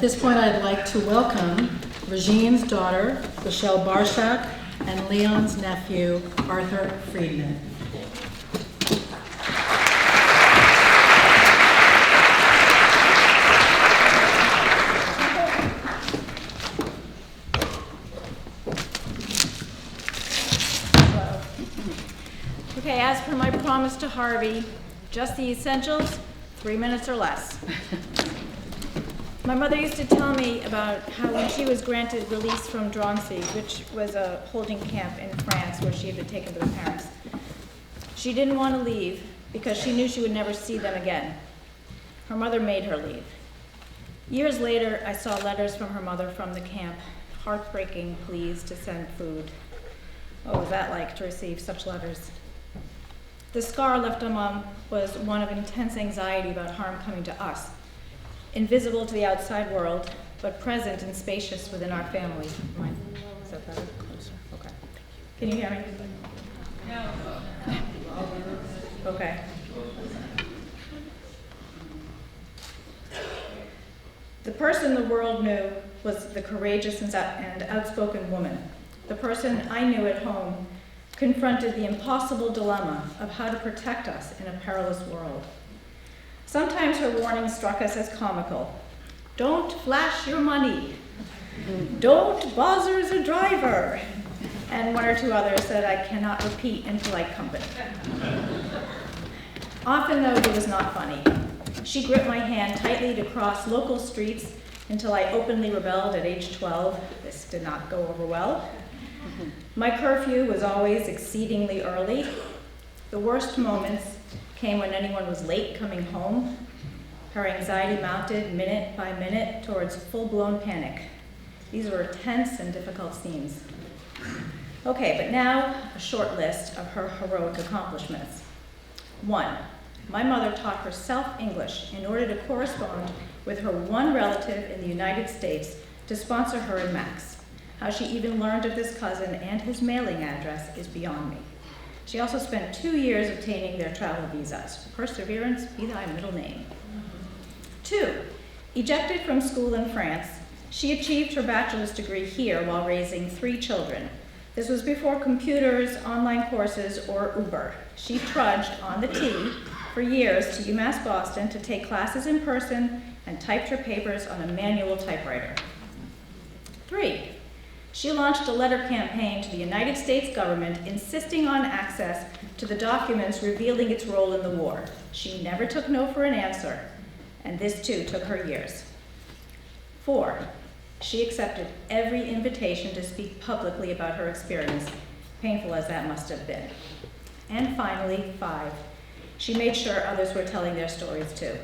At this point, I'd like to welcome Regine's daughter, Michelle Barshak, and Leon's nephew, Arthur Friedman. Okay, as per my promise to Harvey, just the essentials, 3 minutes or less. My mother used to tell me about how when she was granted release from Drancy, which was a holding camp in France where she had been taken with her parents, she didn't want to leave because she knew she would never see them again. Her mother made her leave. Years later, I saw letters from her mother from the camp, heartbreaking pleas to send food. What was that like to receive such letters? The scar left on Mom was one of intense anxiety about harm coming to us, invisible to the outside world, but present and spacious within our family. Mine? Is that better? Closer. Okay. Can you hear me? No. Okay. The person the world knew was the courageous and outspoken woman. The person I knew at home confronted the impossible dilemma of how to protect us in a perilous world. Sometimes her warnings struck us as comical. Don't flash your money. Don't bother the driver. And one or two others that I cannot repeat in polite company. Often, though, it was not funny. She gripped my hand tightly to cross local streets until I openly rebelled at age 12. This did not go over well. My curfew was always exceedingly early. The worst moments came when anyone was late coming home. Her anxiety mounted minute by minute towards full-blown panic. These were tense and difficult scenes. Okay, but now a short list of her heroic accomplishments. 1, my mother taught herself English in order to correspond with her one relative in the United States to sponsor her in Max. How she even learned of this cousin and his mailing address is beyond me. She also spent 2 years obtaining their travel visas. Perseverance be thy middle name. 2, ejected from school in France, she achieved her bachelor's degree here while raising 3 children. This was before computers, online courses, or Uber. She trudged on the T for years to UMass Boston to take classes in person and typed her papers on a manual typewriter. 3, she launched a letter campaign to the United States government insisting on access to the documents revealing its role in the war. She never took no for an answer, and this too took her years. 4, she accepted every invitation to speak publicly about her experience, painful as that must have been. And finally, 5, she made sure others were telling their stories too.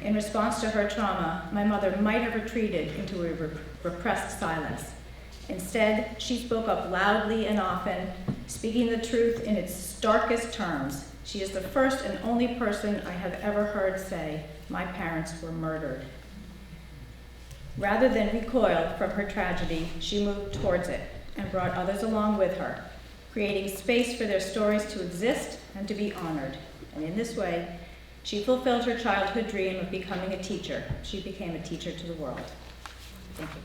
In response to her trauma, my mother might have retreated into a repressed silence. Instead, she spoke up loudly and often, speaking the truth in its starkest terms. She is the first and only person I have ever heard say, "My parents were murdered." Rather than recoil from her tragedy, she moved towards it and brought others along with her, creating space for their stories to exist and to be honored. And in this way, she fulfilled her childhood dream of becoming a teacher. She became a teacher to the world. Thank you.